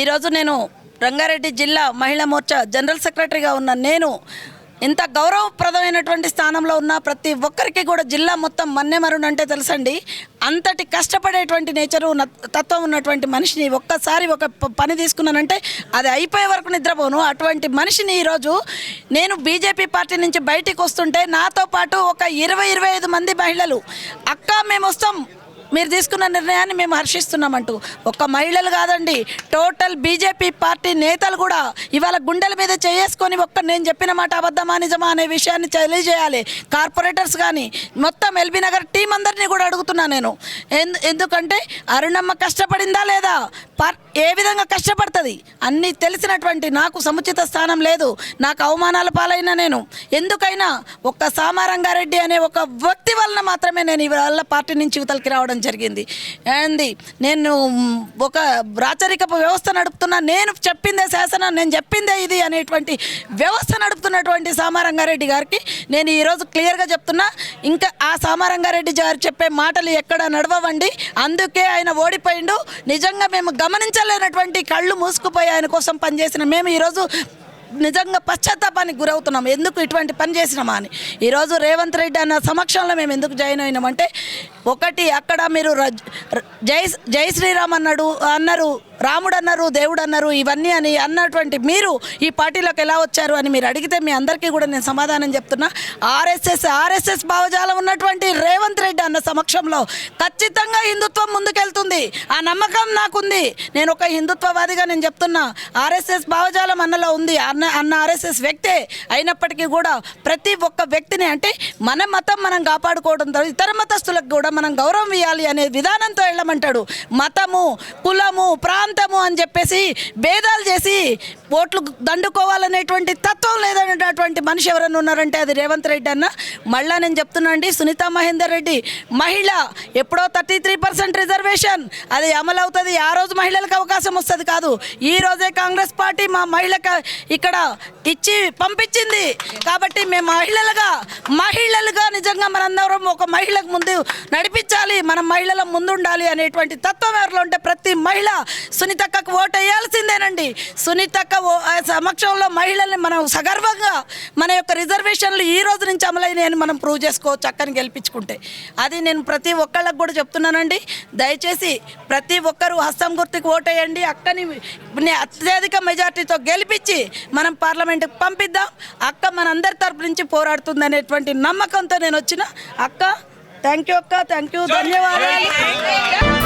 ఈరోజు నేను రంగారెడ్డి జిల్లా మహిళా మోర్చా జనరల్ సెక్రటరీగా ఉన్న నేను ఇంత గౌరవప్రదమైనటువంటి స్థానంలో ఉన్న ప్రతి ఒక్కరికి కూడా జిల్లా మొత్తం మన్నెమరుడు అంటే తెలుసండి. అంతటి కష్టపడేటువంటి నేచరు తత్వం ఉన్నటువంటి మనిషిని ఒక్కసారి ఒక పని తీసుకున్నానంటే అది అయిపోయే వరకు నిద్రపోను. అటువంటి మనిషిని ఈరోజు నేను బీజేపీ పార్టీ నుంచి బయటికి వస్తుంటే నాతో పాటు ఒక 20-25 మంది మహిళలు అక్క మేము వస్తాం, మీరు తీసుకున్న నిర్ణయాన్ని మేము హర్షిస్తున్నామంటూ ఒక్క మహిళలు కాదండి, టోటల్ బీజేపీ పార్టీ నేతలు కూడా ఇవాళ గుండెల మీద చేసుకొని నేను చెప్పిన మాట అబద్ధమా నిజమా అనే విషయాన్ని తెలియజేయాలి. కార్పొరేటర్స్ కానీ మొత్తం ఎల్బీ నగర్ టీం అందరినీ కూడా అడుగుతున్నా నేను. ఎందుకంటే అరుణమ్మ కష్టపడిందా లేదా, ఏ విధంగా కష్టపడుతుంది అన్నీ తెలిసినటువంటి నాకు సముచిత స్థానం లేదు, నాకు అవమానాల పాలైన నేను ఎందుకైనా ఒక్క సామారంగారెడ్డి అనే ఒక వ్యక్తి వలన మాత్రమే నేను ఇవాళ పార్టీ నుంచి యువతలకి రావడం జరిగింది. అండ్ నేను ఒక రాచరికపు వ్యవస్థ నడుపుతున్నా, నేను చెప్పిందే శాసనం, నేను చెప్పిందే ఇది అనేటువంటి వ్యవస్థ నడుపుతున్నటువంటి సామారంగారెడ్డి గారికి నేను ఈరోజు క్లియర్గా చెప్తున్నా, ఇంకా ఆ సామారంగారెడ్డి గారు చెప్పే మాటలు ఎక్కడ నడవండి. అందుకే ఆయన ఓడిపోయిండు. నిజంగా మేము గమనించలేనటువంటి కళ్ళు మూసుకుపోయి ఆయన కోసం పనిచేసిన మేము ఈరోజు నిజంగా పశ్చాత్తాపానికి గురవుతున్నాం. ఎందుకు ఇటువంటి పని చేసినామా అని. ఈరోజు రేవంత్ రెడ్డి అన్న సమక్షంలో మేము ఎందుకు జాయిన్ అయినామంటే, ఒకటి అక్కడ మీరు జై శ్రీరామ్ అన్నారు, రాముడు అన్నారు, దేవుడు అన్నారు, ఇవన్నీ అని అన్నటువంటి మీరు ఈ పార్టీలోకి ఎలా వచ్చారు అని మీరు అడిగితే మీ అందరికీ కూడా నేను సమాధానం చెప్తున్నా. ఆర్ఎస్ఎస్ భావజాలం ఉన్నటువంటి రేవంత్ రెడ్డి అన్న సమక్షంలో ఖచ్చితంగా హిందుత్వం ముందుకెళ్తుంది. ఆ నమ్మకం నాకుంది. నేను ఒక హిందుత్వవాదిగా నేను చెప్తున్నా. ఆర్ఎస్ఎస్ భావజాలం అన్నలో ఉంది. అన్న ఆర్ఎస్ఎస్ వ్యక్తే అయినప్పటికీ కూడా ప్రతి ఒక్క వ్యక్తిని అంటే మన మతం మనం కాపాడుకోవడంతో ఇతర మతస్థులకు కూడా మనం గౌరవం ఇవ్వాలి అనే విధానంతో వెళ్ళమంటాడు. మతము, కులము, ప్రాంతము అని చెప్పేసి భేదాలు చేసి ఓట్లు దండుకోవాలనేటువంటి తత్వం లేదనేటటువంటి మనిషి ఎవరైనా ఉన్నారంటే అది రేవంత్ రెడ్డి అన్న. మళ్ళా నేను చెప్తున్నా అండి, సునీతా మహేందర్ రెడ్డి మహిళ, ఎప్పుడో 33% రిజర్వేషన్ అది అమలు అవుతుంది, ఆ రోజు మహిళలకు అవకాశం వస్తుంది కాదు, ఈ రోజే కాంగ్రెస్ పార్టీ మా మహిళకు ఇక్కడ ఇచ్చి పంపించింది. కాబట్టి మేము మహిళలుగా నిజంగా మనందరం ఒక మహిళకు ముందు నడిపించాలి, మనం మహిళల ముందు ఉండాలి అనేటువంటి తత్వం ఎవరిలో ఉంటే ప్రతి మహిళ సునీతక్కకు ఓటు వేయాల్సిందేనండి. సునీతక్క సమక్షంలో మహిళల్ని మనం సగర్వంగా మన యొక్క రిజర్వేషన్లు ఈ రోజు నుంచి అమలైనాయని మనం ప్రూవ్ చేసుకోవచ్చు అక్కని గెలిపించుకుంటే. అది నేను ప్రతి ఒక్కళ్ళకు కూడా చెప్తున్నానండి. దయచేసి ప్రతి ఒక్కరూ హస్తం గుర్తుకు ఓటేయండి. అక్కని అత్యధిక మెజార్టీతో గెలిపించి మనం పార్లమెంట్కి పంపిద్దాం. అక్క మనందరి తరపు నుంచి పోరాడుతుంది అనేటువంటి నమ్మకంతో నేను వచ్చిన. అక్క థ్యాంక్ యూ, అక్క థ్యాంక్ యూ, ధన్యవాదాలు.